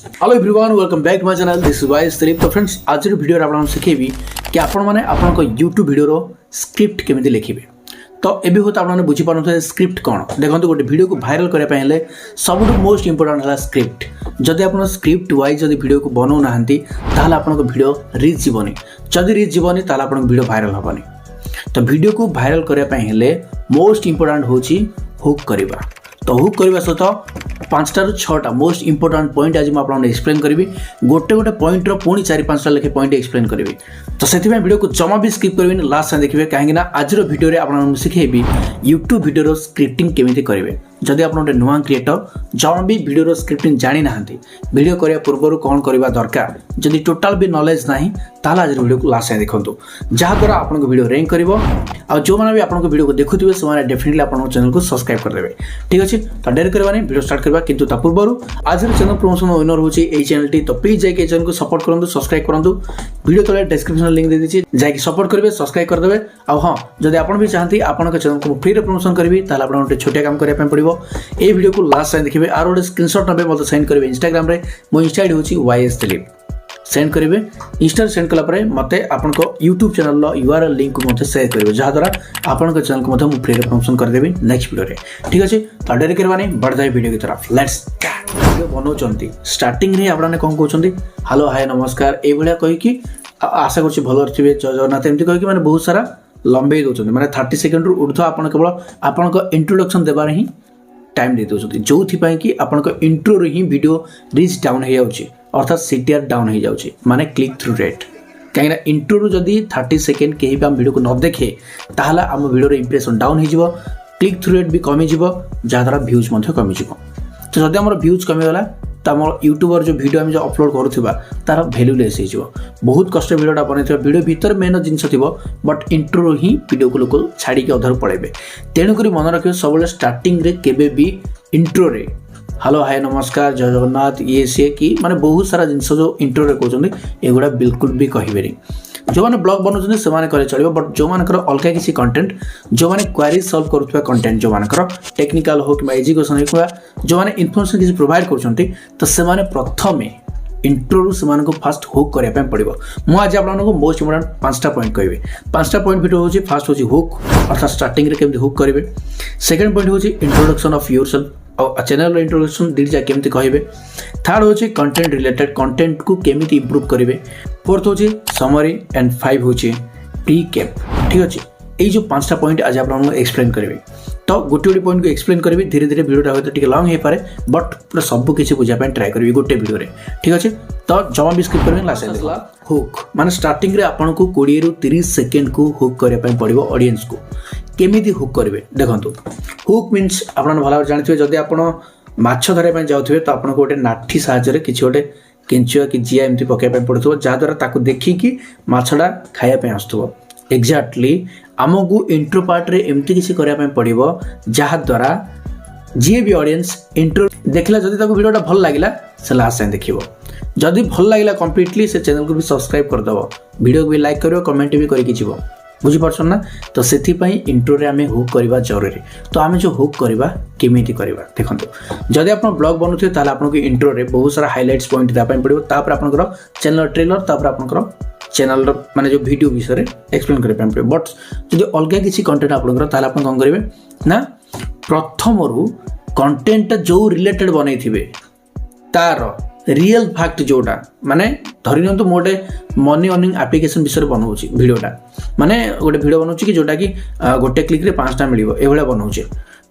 Hello everyone welcome back to my channel this is vice Dilip. तो friends आज video आपन सिखेबी कि आपण माने आपन यूट्यूब वीडियो स्क्रिप्ट केमिति लिखिबे। तो एबे होत आपन बुझी पारनथे स्क्रिप्ट कोन। देखंतु गोटे वीडियो को वायरल करया पे हेले सबटु मोस्ट इंपोर्टेंट है स्क्रिप्ट। जदि आपन स्क्रिप्ट वाइज जदि वीडियो को बनौ नाहंती ताहले आपन वीडियो रीच जीवनी। जदि रीच जीवनी ताहले आपन वीडियो वायरल हबनी। तो वीडियो को वायरल करया पे हेले मोस्ट इंपोर्टेंट होची हुक करबा। तो हुक करबा सहित 5टा ରୁ 6टा मोस्ट इंपोर्टेंट पॉइंट आज मुझे एक्सप्लेन करी। गोटे गोटे पॉइंट पुणी 4-5टा लेखे पॉइंट एक्सप्लेन करी। तो से वीडियो को जमा भी स्किप करेंगे लास्ट टाइम देखिए कहीं आज वीडियो आपको शिखेबी यूट्यूब वीडियो स्क्रिप्टिंग केमिति करेंगे। जदि आप गोटे नुआ क्रिएटर जमा भी वीडियो स्क्रिप्टिंग जानी ना वीडियो करने पूर्व कौन करवा दरकार जदि टोटाल भी नॉलेज ना ताला आज वीडियो को लास्ट टाइम देखो जहाँद्वारा आपको वीडियो रैंक कर जो मैंने भी आपको वीडियो को देखुए से डेफिनेटली आप चैनल को सब्सक्राइब करदे। ठीक अच्छे तो डेरी करवानी वीडियो स्टार्ट करवा किंतु ता पूर्व आज चैनल प्रमोशन ओनर होची ए चैनल टी। तो प्लीज जाके चैनल को सपोर्ट करंतु सब्सक्राइब करंतु। वीडियो तले डिस्क्रिप्शन लिंक दे दीजिए जाके सपोर्ट करेंगे सब्सक्राइब करदे। आ हाँ जदि आप भी चाहती आपन चैनल को फ्री रे प्रमोशन करी ताला आप गोटे छोटिया काम करने पड़ो। ये वीडियो को लास्ट टाइम देखिए आर गोटे स्क्रीनशॉट नबे मतलब सेंड करेंगे इंस्टाग्राम रे मो इंस्टा आईडी होची वाईएस दिलीप सेंड करेंगे। इंस्टा सेंड कला मते आपन यूट्यूब चैनल यूआरएल लिंक को मते शेयर करेंगे जहाँद्वारा आपन चैनल को मते फ्री रे प्रमोशन करदेवी नेक्स्ट वीडियो रे। ठीक अच्छे तो डेरी करवानी बढ़ जाए वीडियो की तरफ लेट्स वीडियो बनाउछंती स्टार्टिंग रे आपने कौन कहउछंती हेलो हाय नमस्कार ए भलिया कहि कि आशा करछि भलो रथिबे जय जगन्नाथ एमती कहि कि माने बहुत सारा लंबे दउछंती माने 30 सेकंड रु ऊर्ध्व आपन केवल आपन इंट्रोडक्शन देबार ही टाइम दे दउछंती जो थि पई कि आपन इंट्रो रे ही वीडियो रीच डाउन हो जाउछि अर्थात सीटीआर डाउन हो जाउछि माने क्लिक थ्रू रेट। कहीं इंट्रो रु जदि 30 सेकंड केही भी हम वीडियो को न देखे ताहला हम वीडियो रे इंप्रेशन डाउन हो जिवो क्लिक थ्रू रेट भी कमी जिवो जहाँद्वारा व्यूज मध्य कमी जिवो। तो जदि हमर व्यूज कमी गला तो आम यूट्यूबर जो वीडियो हम जो अपलोड करुवा तार भैल्यूलेस हो बहुत कष्ट वीडियोटा बनई वीडियो भीतर मेन जिनस थी बट इंट्रो ही वीडियो को लोक छाड़ी अधर पड़े। तेणुक मन रखिए सब स्टार्टिंग रे केबे भी इंट्रो रे हेलो हाय नमस्कार जय जगन्नाथ ये सी कि माने बहुत सारा जिनस जो इंट्रो रे कहते एगुड़ा बिल्कुल भी कहे जो मैंने ब्लॉग बनाऊँ से करे चलो बट जो मानकर अलग किसी कंटेंट जो मैंने क्वेरी सॉल्व करुवा कंटेंट जो मानकर टेक्निकल हो कि एजुकेशन हो जो मैंने इनफॉरमेशन किसी प्रोवाइड कर तो से प्रथम इंट्रो से फास्ट हुक करने पड़ो। मुझे आपको मोस्ट इंपोर्टेंट 5टा पॉइंट कहे। 5टा पॉइंट भितर हूँ फास्ट हूँ हुक अर्थात स्टार्टिंग रे केमती हुक करेंगे। सेकेंड पॉइंट हूँ इंट्रोडक्शन ऑफ योरसेल्फ और चैनल इंट्रोडक्शन दीटा केमती कहे। थर्ड हूँ कंटेंट रिलेटेड कंटेंट को केमती इंप्रूव करेंगे। फोर्थ हूँ समरी एंड 5 हूँ प्रीकैप। ठीक अच्छे ये 5टा पॉइंट आज आप एक्सप्लेन करेंगे। तो गोटे गोटे पॉइंट को एक्सप्लेन करी धीरे धीरे वीडियोटा होते टे लंग हो पाए बट पूरा सब किसी बुझापी ट्राए करी गोटे वीडियो रे। ठीक अच्छे तो जमा भी स्किप करेंगे लास्ट हुक माने स्टार्टिंग रे आपन को 20 ରୁ 30 सेकंड को हुक करने पड़ो ऑडियंस को केमिति हुक करेंगे। देखो हुक मीन्स आपन भल जानते जदि आपन माछ धरने जाऊे तो आपको गोटे नाठी साहाय्य किसी गोटे केंचुआ कि जिया एमती पकड़ पड़ो जहाँद्वारा देखिकी मछटा खायापी आसुव एक्जाक्टली आमको इंट्रो पार्ट रे एमती किसी करने पड़ो जहाँद्वारा जी भी ऑडियंस इंट्रो देखला जदि ताको वीडियोटा भल लगिला से लास्ट टाइम देखिबो जदि भल लगिला कंप्लीटली से चैनल को भी सब्सक्राइब कर दबो वीडियो को भी लाइक करियो कमेंट भी करके जीवो बुझी पारछन ना। तो सेथि पई इंट्रो रे हमें हुक करबा जरूरी। तो हमें जो हुक करबा केमिति करबा देखंतु जदि आपण ब्लॉग बनउथे ताले आपन को इंट्रो रे बहुत सारा हाइलाइट्स पॉइंट दा पई पड़िबो तापर आपन चैनल ट्रेलर तापर आपन चैनल माने जो वीडियो विषय एक्सप्लेन कर पड़े। बट जो अलग किसी कंटेंट आपंकर ताले आप कौन करेंगे ना प्रथम रु कंटेंट जो रिलेटेड बनई थे तार रियल फैक्ट जोटा माने धरी नियंतु मोटे मनी अर्निंग एप्लिकेशन विषय बनाऊँ वीडियोटा माने गोटे वीडियो बनाऊँ कि जोटा कि गोटे क्लिक रे 5टा मिलिबो एभला बनाऊँ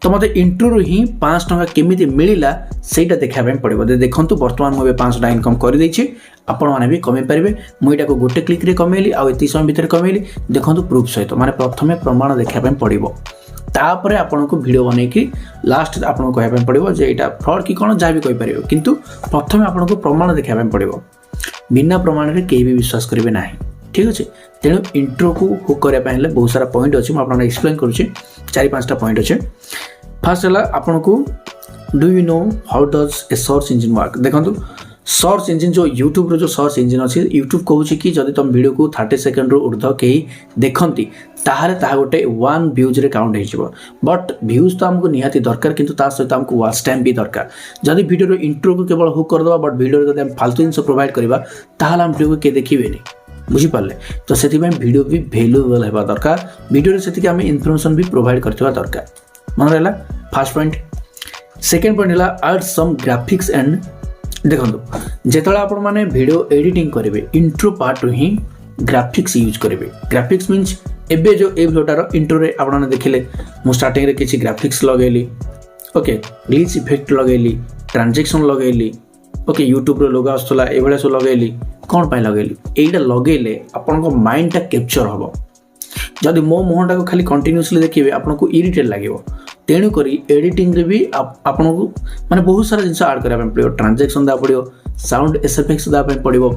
तो मत इंट्रो रू ही 5 टंका केमिति मिलिला सेटा देखाबे पड़ो। देखंतु वर्तमान मुझे 5 टा इनकम कर देछि आपण माने भी कमे पारिबे मुईटा को गोटे क्लिक रे कमेली आ एति समय भीतर कमेली देखंतु प्रूफ सहित माने प्रथमे प्रमाण देखाबे पड़ो तापर आपण को वीडियो बनै कि लास्ट आपण को कहबे पड़ो जे एटा फ्रॉड कि कोन जा भी कहि परिबो किंतु प्रथमे आपण को प्रमाण देखाबे पड़ो बिना प्रमाण रे केही भी विश्वास करिवे नाही। ठीक अच्छे तेणु इंट्रो को हुक करने बहुत सारा पॉइंट अच्छे मुझे एक्सप्लेन करुँचे 4-5टा पॉइंट अच्छे। फर्स्ट है आपन को do you know how does a search engine work. देखो सर्च इंजिन जो यूट्यूब जो सर्च इंजिन अच्छी यूट्यूब कहूँ कि जब तुम वीडियो को 30 सेकेंड ऊर्ध कहीं देखती ताहले ताहा गोटे 1 व्यूज रे काउंट हो बट व्यूज तो आमको निहाती दरकार किंतु ता सहित आमको वॉच टाइम भी दरकार जदि वीडियो इंट्रो को केवल हुक करदे बट वीडियो जब हम फालतू जिन प्रोवाइड करवा ताहले हम वीडियो को किए देखिए बुझिपारे तो से वीडियो भी भैल्युएबल होगा दरकार वीडियो से आम इनफर्मेशन भी प्रोवाइड करथिबा दरकार मन रहा फर्स्ट पॉइंट सेकेंड पॉइंट है ऐड सम ग्राफिक्स एंड देखो जिते आपण मैंने वीडियो एडिटिंग करेंगे इंट्रो पार्ट ही ग्राफिक्स यूज करेंगे ग्राफिक्स मीन्स एबे जो ए भिडियोटार इंट्रो रे आपने देखिले मु स्टार्टिंग रे किछि ग्राफिक्स लगेली ओके ग्लिच इफेक्ट लगेली ट्रांजैक्शन लगेली ओके यूट्यूब रो लोगो आसला ए भले सब लगेली कौन पाई लगेली एटा लगेले आपन को माइंड टा कैप्चर हबो जदि मो मुहटा को खाली कंटिन्यूअसली देखिए आपको इरिटेट लगे तेणुक एडिटिंग रे भी आपन को माने बहुत सारा जिनस ऐड करा पड़ो ट्रांजैक्शन दा पड़ो साउंड एफेक्ट्स दा पड़ो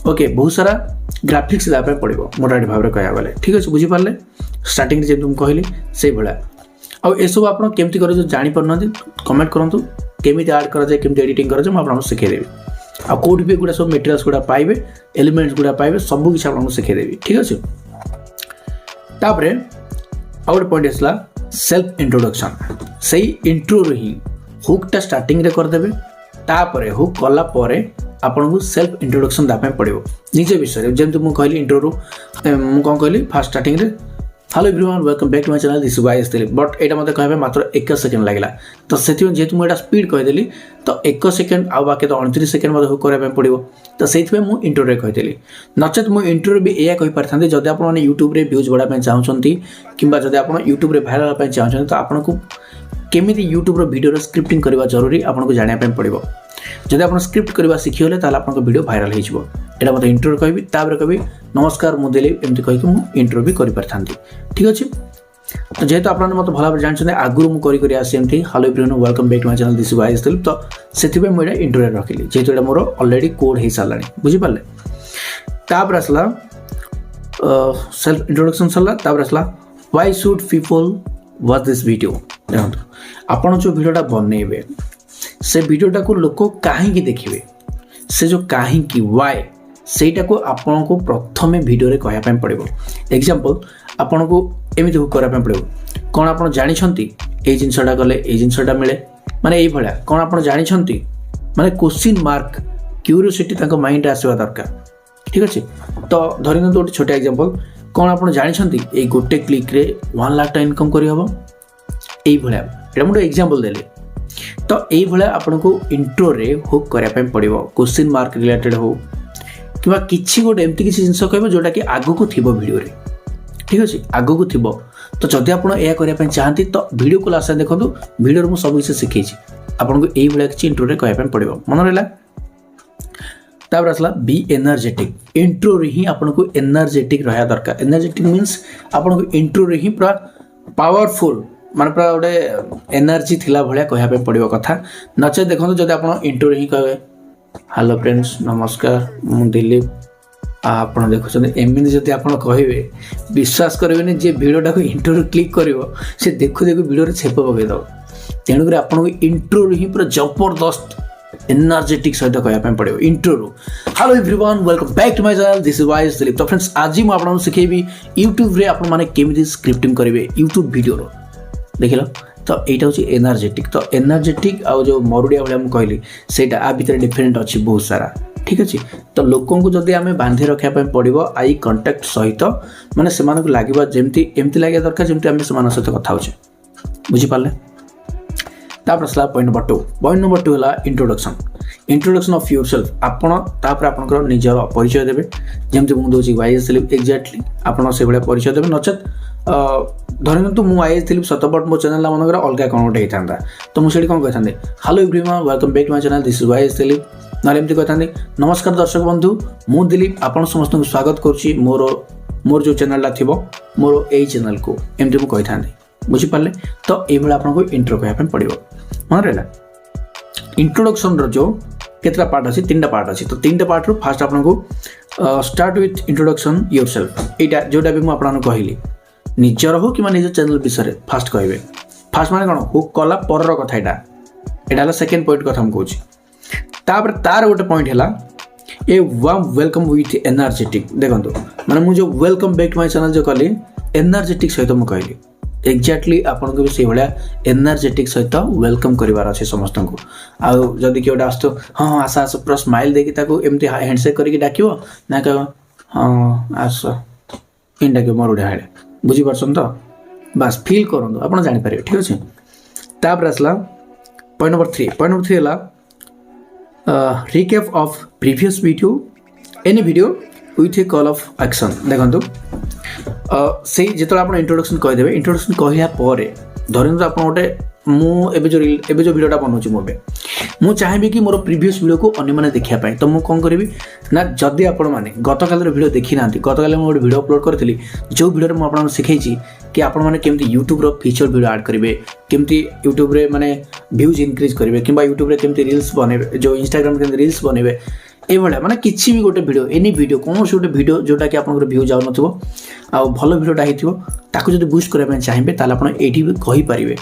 ओके बहुत सारा ग्राफिक्स दा पड़ो मोटाटी भाव में कह गले ठीक अच्छे बुझीपारे स्टार्टिंग जब तुम कहली से भाया आउ ये सब आप केमती कर जो जापर कमेंट करूँ केमी ऐड कराए केमी एडिटिंग कराए मुझे शिखेदेवी आ कौट भी गुड़ा सब मेटेरियल्स गुड़ा पाइबे एलिमेंट्स गुड़ा पाइबे सब किसी आपको शिखेदेवी ठीक अच्छे तापर आउ गोटे पॉइंट आसला सेल्फ इंट्रोडक्शन से इंट्रो ही हुकटा स्टार्टिंग रे करदेवे तापर हुक कला आपन को सेल्फ इंट्रोडक्शन दापे पड़ो निज विषय जमी मुझे कहली इंट्रो मुझे कौन कहली फास्ट स्टार्टिंग रे hello everyone welcome back to my channel this wise Dilip but यहाँ मतलब कहबे मात्र 1 सेकेंड लगे तो से जेहतु मुझे स्पीड कहीदेली तो 1 सेकेंड आ बाकी तो 29 सेकेंड मतलब हुक करने पड़ो तो से मुझे इंट्रो कहीदेली नचेत मुझे इंट्रो भी यह कहीपर जब आप यूट्यूब रे व्यूज बढ़ाई चाहते कि जब आप यूट्यूब रे भाइराल होगा चाहते तो आपको केमी यूट्यूब वीडियो स्क्रिप्टिंग करवा जरूरी आपको जानापी पड़ो जब आप स्क्रिप्ट करवा शिखिगले आप वीडियो भाइराल हो यहाँ मतलब इंट्रो कहबी तापर कहबी नमस्कार मु दिलीप एमती कहीकि मुझे इंट्रो भी करि पारथांती ठीक अच्छे तो जेहेतु आप मतलब भल भाव जानते आगुरी मुझे आसी hello everyone welcome back to my channel this wise Dilip तो से मुझे इंट्रो रखिली जेहेतु ये मोर अलरेडी कोड हो सारा बुझीपारे तापर आसला सेल्फ इंट्रोडक्शन सरला तापर आसला why should people watch this video देखो आपड़ जो वीडियोटा बनइबे से वीडियोटा को लोक कहीं देखिए से जो कहीं वाई सेटा को आपन को प्रथमे वीडियो रे कहया पड़ो एग्जांपल आपन को एमती हुक करा पड़ो कौन आप जानते ये जिनसटा कले ये जिनसटा मिले माने ये भाया कौन आप जानते माने क्वेश्चन मार्क क्यूरियोसिटी माइंड आसवा दरकार ठीक अच्छे तो धरी गोटे छोटा एग्जांपल कौन आप जानते ये गोटे क्लिक रे 1 लाख इनकम करहब ये भाया मुझे एग्जांपल देले तो ये भाया आपन को इंट्रो रे हुक करा पड़ो क्वेश्चन मार्क रिलेटेड हो कि किसी गोटे एमती किसी जिन कह जोटा कि आगू को थी वीडियो रे ठीक अच्छे आगू को थी तो जदि आप करने चाहती तो वीडियो को लास्ट देखो वीडियो मुझे सब किसी शिखी आपको यही भाया किसी इंट्रो रे कहना पड़ो मन रहा तापर आसला बी एनर्जेटिक इंट्रो रे ही आपको एनर्जेटिक रहा दरकार एनर्जेटिक मीन्स आपको इंट्रो रे ही पूरा पावरफुल माने पूरा गोटे एनर्जी थिला भाया कहना पड़ो कथा नचे देखो जब आप इंट्रो रे ही कहे हेलो फ्रेंड्स नमस्कार मु दिलीप आप देखुं एमती जब आप कहे विश्वास करेंगे जे भिडियोटा को इंट्रो क्लिक कर से देखु देखु भिडियो छेप पकईद तेणुक आपको इंट्रो ही पूरा जबरदस्त एनर्जेटिक सहित कहना पड़ो intro hello everyone welcome back to my channel this is wise Dilip तो फ्रेंड्स आज मुझे आपको शिखेबी यूट्यूब रे आप मैंने केमी स्क्रिप्टिंग करेंगे यूट्यूब वीडियो देख लो तो यहाँ हूँ एनर्जेटिक तो एनर्जेटिक आउ जो मरुड़िया भाया मुझे कहली सेटा आ भितर डिफरेंट अच्छी बहुत सारा ठीक अच्छे तो लोक जदि आम बांधि रखापी पड़ो आई कंटाक्ट सहित माने से लगे जमती एमती लगे दरकार जमी आम से सहित कथा होचे बुझीपारे तापर आसला पॉइंट नंबर 2 है इंट्रोडक्शन ऑफ योरसेल्फ आपड़ तापर आपंकर निजर परिचय देवे जमी मुझे दूसरी वाइज दिलीप एक्जाक्टली आपड़ से भाया परिचय देवे नचेत धरतु मुझे आईएस दिलीप सत बट मो चैनल मनकर अलग कौन गोटे होता तो मुझे कौन कही hello everyone welcome back to my channel this is wise Dilip ना एमती कही नमस्कार दर्शक बंधु मु दिलीप आपन समस्त को स्वागत करुच्ची मोर जो चैनल थी मोर यही चैनल को एमती मुझे कही था बुझीपारे तो ये आपको इंट्रो कहना पड़ो मन रहा इंट्रोडक्शन जो केतटा पार्ट अच्छी 3टा पार्ट अच्छी तो 3टा पार्ट रू फास्ट आपको स्टार्ट विथ इंट्रोडक्शन योरसेल्फ यहाँ जोटा भी मुझे कहली निजर हो कि निज चैनल विषय फास्ट कहे फास्ट माने कौन हुक कला पर कथा यहाँ सेकेंड पॉइंट कथा मुझे तापर तार गोटे पॉइंट है a warm welcome with energetic देखो माने मुझे welcome back to my channel जो कली एनर्जेटिक सहित मुझे कहली एक्जाक्टली आपन को भी से भाया एनर्जेटिक सहित वेलकम करिवार अछि समस्त को आ जदि कियोटा आस्तो हां आसा आस पूरा स्माइल देकी ताको एमती हैंडशेक करके डाकियो ना कह हां आस इंडा के मोर हाड़े बुझी परछन तो बस फील करंदो आपन जानि पारे ठीक अछि तापर असला पॉइंट नंबर 3 हला recap of previous video any video with a call of action देखो से जो आप इंट्रोडक्शन कहीदेवे इंट्रोडक्शन कहला धरतु आप गोटे मुझे जो भिडियोटा बनाऊँ मुझे चाहिए कि मोर प्रीवियस वीडियो को अन्य मैंने देखापी तो मुझे कौन करी ना जदि आपण मैंने गत काल भिडियो देखी ना गत काल मुझे भिडियो अपलोड करी जो भिडियो मुझे शिखई कि आपण मैंने केमती यूट्यूब फीचर भिडियो ऐड करेंगे केमती यूट्यूब रे माने व्यूज इनक्रीज करेंगे कि यूट्यूब रे केमती रील्स बनेबे जो इंस्टाग्राम के रील्स बनेबे ये माने किसी भी गोटे भिडियो एनी भिडियो कौन गोटे भिडियो जोटा कि आपन व्यू जाऊ नथिबो आ भल भिडियोटा होइथिबो ताको जदि बूस्ट करबा चाहिए ताले आपण एठी भी कहि परिबे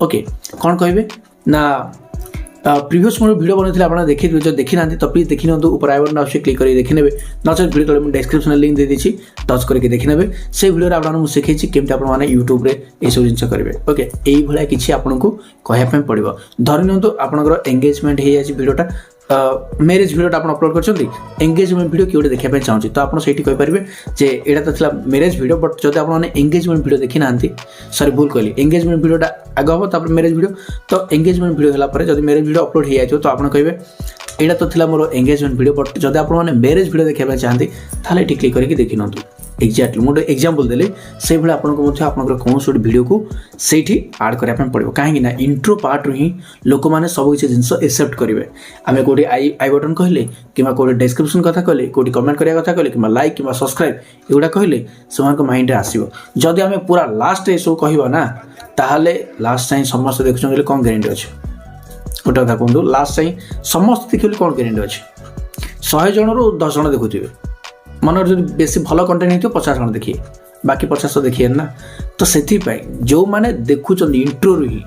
ओके कौन कहे ना प्रीवियस मोर वीडियो बनते आप देखिए जो देखी ना तो प्लीज देखी नियंतु ऊपर आई बटन आछे क्लिक कर देखि नेबे नचेत वीडियो तले डिस्क्रिप्शन लिंक दे देछि टच करके देखि नेबे से वीडियो आपन शिखै छी केमते आपन माने यूट्यूब रे ए सब जिंस करिवे ओके एई भला किछि आपन को कहया पे पड़िबो धरि नियंतु आपनकर एंगेजमेंट हे जाछि वीडियोटा मैरिज भिडियोटा आप अपलोड कर एंगेजमेंट भिडियो किए देखा चाहिए तो आप सही कहींपारे जे यहाँ तो था मैरिज भिडियो बट जब आपने एंगेजमेंट भिडियो देखी ना सॉरी भूल कहली एंगेजमेंट भिडियोटा आग हम तापर मैरिज भिडियो तो एंगेजमेंट भिडियो है जब मैरिज भिडियो अपलोड हो जाए तो आप कहे यहाँ तो था मोर एंगेजमेंट भिडियो बट जब आपने मैरिज भिडियो देखा चाहते ताले ये क्लिक करके देखी नियंतु एक्जाक्टली मुझे एग्जांपल देले से भाई आपको कौन गोटे भिडियो को सही आड करने पड़ो कहीं इंट्रो पार्ट रु ही लोक मैंने सब किसी जिन एक्सेप्ट करेंगे आम कौटे आई बटन कहले कि कौटे डिस्क्रिप्शन कथा कहले कौटे कमेंट करने कथा कहले कि लाइक कि सब्सक्राइब एगुड़ा कहले से माइंड आसो जदि आम पूरा लास्ट ये सब कह ना ताहले लास्ट टाइम समस्त देखुं कौन ग्यारंटी अच्छे गोटे कथा कहूँ लास्ट टाइम समस्त देखिए कौन ग्यारंटी अच्छे 100 जन रु 10 जन देखुए मन जो बेसी भल कंटेंट हो 50 जन देखिए बाकी 50 देखिए ना तो से जो मैंने देखुं इंट्रो ही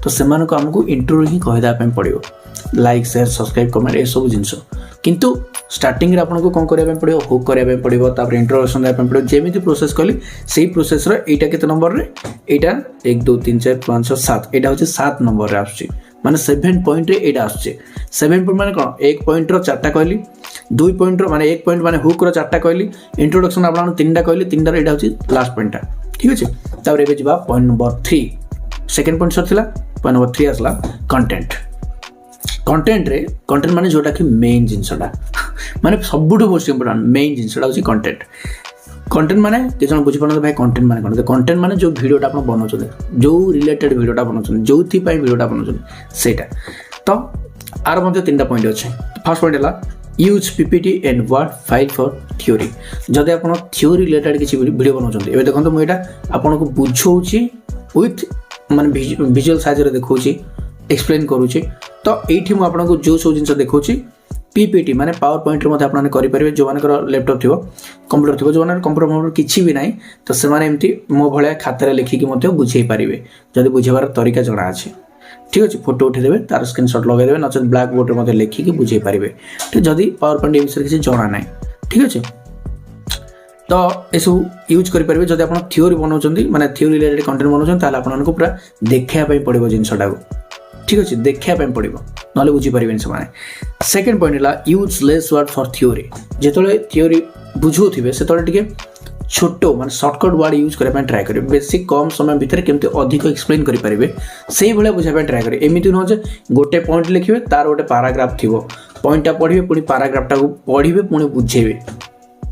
तो से आमको इंट्रो ही कहीदेपा पड़ो लाइक शेयर सब्सक्राइब कमेंट ये सब जिन किंतु स्टार्टिंग आपको कौन करने पड़ो हुक करने पड़ो तापर इंट्रोडक्शन देवाई पड़ो जमी प्रोसेस कली से प्रोसेस यहाँ के नंबर यहाँ 1 2 3 4 5 6 7 यहाँ हूँ 7 नंबर आसूँ माने 7 पॉइंट यहाँ आसूँ 7 पॉइंट माने कौन 1 पॉइंट 4टा कहली 2 पॉइंट माने 1 पॉइंट माने हुक 4टा कहली इंट्रोडक्शन आप 3टा कहली 3टार यहाँ हूँ लास्ट पॉइंटा ठीक अच्छे तापर ये जा point number 3 second point sir point number 3 आसला कंटेंट कंटेंट माने जोटा कि मेन जिनसटा माने सबुठ मोस्ट इंपोर्टेंट मेन जिनसटा हूँ कंटेंट माने कि जन बुझी पारन भाई कंटेंट माने कौन कंटेंट माने जो वीडियोटा आप बनाउछन जो रिलेटेड वीडियोटा बनाउछन जो थी पाई वीडियोटा बनाउछन सेटा तो आर मध्ये 3टा पॉइंट अछि फर्स्ट पॉइंट हला use PPT and word file for theory जदि आपण थ्योरी रिलेटेड किसी वीडियो बनाउछन एबे देखंतु म एटा आपण को बुझौछि विथ माने विजुअल साइज रे देखौछि एक्सप्लेन करूछि तो एठी म आपण को जो सब जिंस देखौछि पीपीटी माने पावर पॉइंट रे आपने करेंगे जो मान लैपटॉप थी कंप्यूटर थी जो कंप्यूटर किसी भी ना तो से एमती मो भाया खातार लिखिकी बुझे पारे जब बुझेबार तरीका जना अच्छे ठीक अच्छे फोटो उठेदेवे तार स्क्रीनशॉट लगेदेवे नचेत ब्लैक बोर्ड में लिखिकी बुझे पारे ठीक जदि पावर पॉइंट विषय किसी जना ना ठीक अच्छे तो यू यूज करेंगे जब आप थ्योरी बनाऊँ माने थ्योरी रिलेटेड कंटेंट बनाऊँ आपको पूरा देखापी पड़ो जिनटा ठीक अच्छे देखापी पड़ो ना बुझीपारे से सेकेंड पॉइंट है use less word for theory जिते थ्योरी बुझे से छोट मान सर्टकट वर्ड यूज करने ट्राए करेंगे बेसी कम समय भितर केमती अधिक एक्सप्लेन करेंगे से भाया बुझापी ट्राए करेंगे एमती नुह जे गोटे पॉइंट लिखे तार गोटे पैराग्राफ थी पॉइंटा पढ़े पुणी पैराग्राफटा को पढ़े पुणी बुझेबे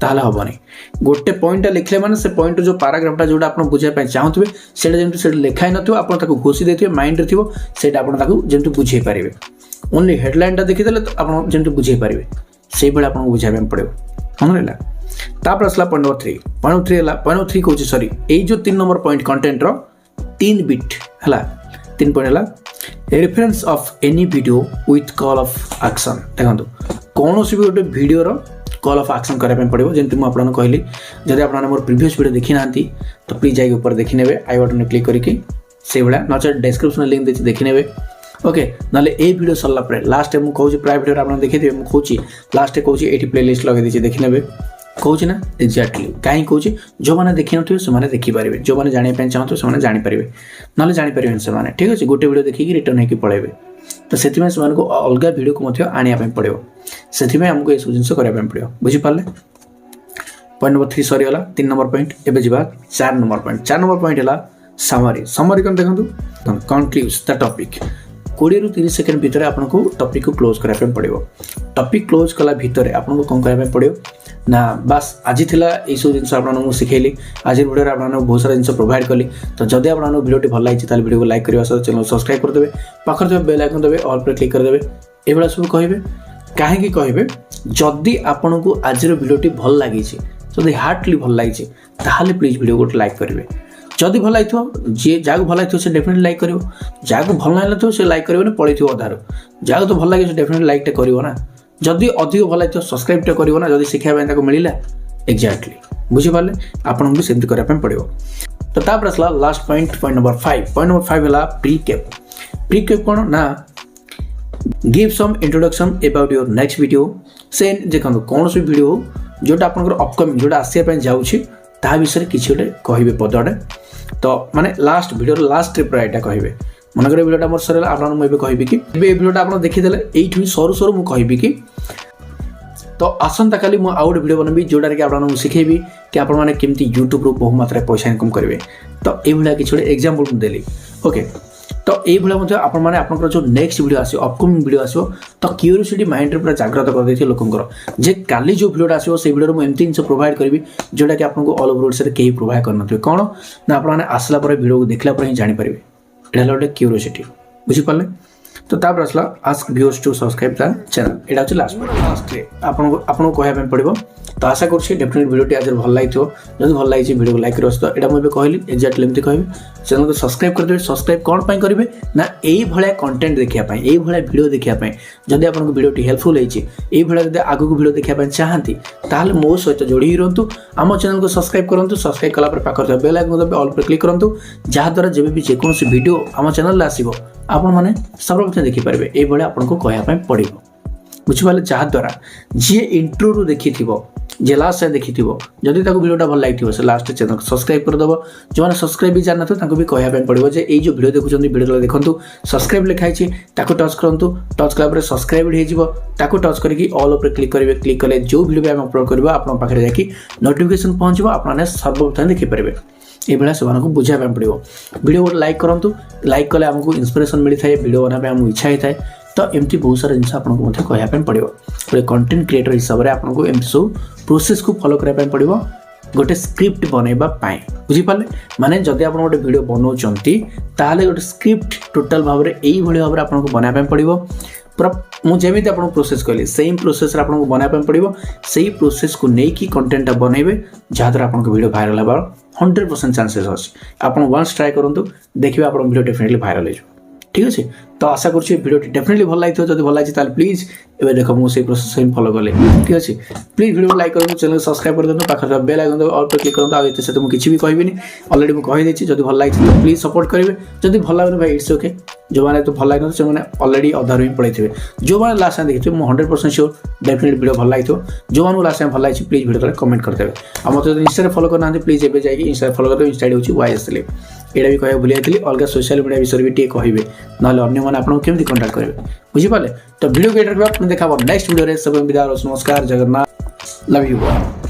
ताहले हेनी गोटे पॉइंटा लिखले माने से पॉइंट जो पैराग्राफटा जोटा आप बुझाई चाहूे से जमी लिखाई नथिबो आप घोषी देते माइंड रे थी से जमी बुझे पारे ओनली हेडलाइनटा देखीदे तो आप जमी बुझे पारे से भाई आपको बुझाई पड़ो मन रहा तापर आसला पॉइंट नंबर 3 पॉइंट नंबर 3 कहूँ सॉरी यही जो 3 नंबर पॉइंट कंटेंट रो 3 बिट है 3 पॉइंट है reference of any video with call of action देखो कौन भी गोटे वीडियो रो कॉल ऑफ एक्शन करने पड़ो जमी मुझे कहली जब आप मोर प्रीवियस वीडियो देखी ना तो प्लीज जाइए ऊपर देखी ने आई बटन क्लिक करके से भाया नचेत डिस्क्रिप्शन लिंक देखी ने ओके ना ये वीडियो सरला लास्ट मुझे कहूँ प्राय वीडियो आप देखिए मुझे कहूँ लास्ट कहूँ ये प्लेलिस्ट लगे दीजिए देखी ने कहूँ ना एक्जाक्टली कहीं कहूँ जो मैंने देखी नो से देखिपारे जो मैंने जानापी चाहते से जानीपारे ना जानीपारे से ठीक अच्छे गोटे वीडियो देखिए रिटर्न होकर पलैबे तो से अलग वीडियो को आने पड़ो से आमको ये सब जिन करने पड़ो बुझीपारे पॉइंट नंबर 3 सरीगला 3 नंबर पॉइंट एवं जा 4 नंबर पॉइंट है समरी समरी कौन देखो कंक्लूज द टॉपिक 20 ରୁ 30 सेकंड भितर आपको टॉपिक को क्लोज करने पड़ो टॉपिक क्लोज कला भितर आपको कौन करने पड़ो ना बस आज थिला ये सब जिन आपको शिखेली आज वीडियो आपको बहुत सारा जिन प्रोवाइड कली तो जब आपको वीडियो भल लगी वीडियो को लाइक करने सहित चैनल सब्सक्राइब करदे पाखर जो बेल आइकन देवे ऑल पर क्लिक करदे ये सब कहे कहीं कहे जदि आपन को आज वीडियो भल लगी जदि हार्टली भल लगी ताहले प्लीज वीडियो को लाइक करेंगे जदि भल लगी जी जहाँ भल लगी से डेफिनेटली लाइक कर जहाँ भल ना लगे से लाइक करेंगे पड़े अधार जहाँ तो भल लगे से डेफिनेटली लाइक टे करना जदि अधिक भल लगी सब्सक्राइब टे करना जदि शिक्षा मिलला एक्जाक्टली बुझीपारे आपन भी सेमती करने पड़ो तो तापर आसला लास्ट पॉइंट नंबर 5 है प्रीकैप कौन ना give some introduction about your next video से देखो कौन सी वीडियो हो जोटा आप अपकमिंग जोटा आसपा जाऊँगी ता विषय किसी गोटे कहे पदटे तो माने लास्ट वीडियो लास्ट ट्रिप यहाँ कहे मनकर वीडियोटा मोर सर आपको मुझे कहबी कि वीडियोटा आप देखीदे ये सरू सरू मुझे कहबी कि तो आसंता काली मुझे आउ गोटे वीडियो बनबी जोटा कि आपको शिखेबी कि आपने केमती यूट्यूब रू बहु मात्रा पैसा इनकम करेंगे तो ये किसी गोटे एग्जांपल देली ओके तो ये आप जो नेक्स्ट वीडियो आसो अपकमिंग वीडियो आसो तो क्यूरियोसिटी माइंड पूरा जागृत कर देती लोकंर जे काली जो वीडियोटा आसो से वीडियो मुझे एमती जिन प्रोवाइड करी जोटा कि आपको ऑल ओवर ओडिशा कहीं प्रोवाइड करन कौन ना आपने आसला वीडियो को देखला ही जानीपारे ये गोटे क्यूरियोसिटी बुझीपारे तो तापर आसला ask viewers to subscribe the channel यहाँ हूँ लास्ट आपको कहवाई पड़ो तो आशा करुँच डेफिनेट वीडियो आज भल लगी जब भल लगी वीडियो को लाइक कर तो यहाँ मुझे कहली एक्जाक्टली एमती कह चैनल को सब्सक्राइब करदे सब्सक्राइब कौन करेंगे ना यही भाया कंटेंट देखापी यही भाया वीडियो देखापी जब आपको वीडियोटी हेल्पफुल होती जब आगे को वीडियो देखापी चाहती ताहले मो सहित जोड़ी रुहतु आम चैनल को सब्सक्राइब करूँ सब्सक्राइब कला पाखर बेल आइकन दबे ऑल पर क्लिक करूँ जहाँद्वारा जब भी जेकोसी वीडियो आम चैनल आसो आपने सर्वप्रथम देखिपारे ये आपको कहवाई पड़ो बुझीपारे जहाँद्वारा जी इंट्रो रू देखी जे लास्ट देखी जदि वीडियोटा भल लगी से लास्ट चैनल को सब्सक्राइब करदेव जो मैंने सब्सक्राइब भी जानते भी कहवाई पड़ो जे ये जो वीडियो देखुं वीडियो देखो सब्सक्राइब लिखाई टच करूँ टच कला सब्सक्राइब हो टच करके ऑल पर क्लिक करेंगे क्लिक कले जो वीडियो भी अपलोड करवा आप पाखे जाकि नोटिफिकेशन पहुँचो आपने सर्वप्रथम देखिपारे ये से बुझापी पड़ो वीडियो गोटे लाइक करूँ लाइक कले आमको इंस्पिरेशन मिलता है वीडियो बनाने आमको इच्छा होता है तो एमती बहुत सारा जिन आपको कहवाई पड़ो गोटे कंटेंट क्रिएटर हिसाब से आपको एमती सब प्रोसेस को फॉलो करने पड़ो गोटे स्क्रिप्ट बनवाई बुझीपारे माने जदि आप गोटे वीडियो बनाऊँगी ताहले गोटे स्क्रिप्ट टोटाल भाव में यही भाव में आपको बनवाई पड़ो पूरा मुझे आपको प्रोसेस कहली सेम प्रोसेस आपको बनवाई पड़ो से प्रोसेस को लेकिन कंटेंट बनइबे जहाँद्वारा आपको वीडियो भाइराल होगा 100% चांसेस अच्छे आप वन्स ट्राए करूँ देखिए आप वीडियो डेफिनेटली भाइराल हो ठीक अच्छे तो आशा करुँच वीडियो डेफिनेटली भल लगी जब भल लगी प्लीज ए देख मुझे प्रोसेस ही फॉलो कले ठीक अच्छे प्लीज वीडियो लाइक करूँ चैनल सब्सक्राइब कर दें पाखे बेल आइकन देवे ऑल पर क्लिक करूँ आगे से मुझे किसी भी कहबी अलरेडी मुझे कहीदे जब भल लगी तो प्लीज सपोर्ट करेंगे जब भल लगुन भाई इट्स ओके जो मैंने तो भल लगी से अलरेडी अधार ही पड़े थे जो मैंने लास्ट टाइम देखिए मुझे 100% श्योर डेफिनेट वीडियो भल लगी जो मैंने लास्ट टाइम भल लगी प्लीज वीडियो तले कमेंट करदे और मतलब इंस्टा फॉलो करना प्लीज एवं जाकि इंस्टा फॉलो कर इंस्टा हूँ YS Sleep यहाँ भी कह भूल जाती अलग सोशल मीडिया विषय भी टे कहे ना अन्य आपको केमती कंटाक्ट करेंगे बुझीपारे तो वीडियो को देखा नेक्स्ट वीडियो सब विदा नमस्कार जगन्नाथ लव यू।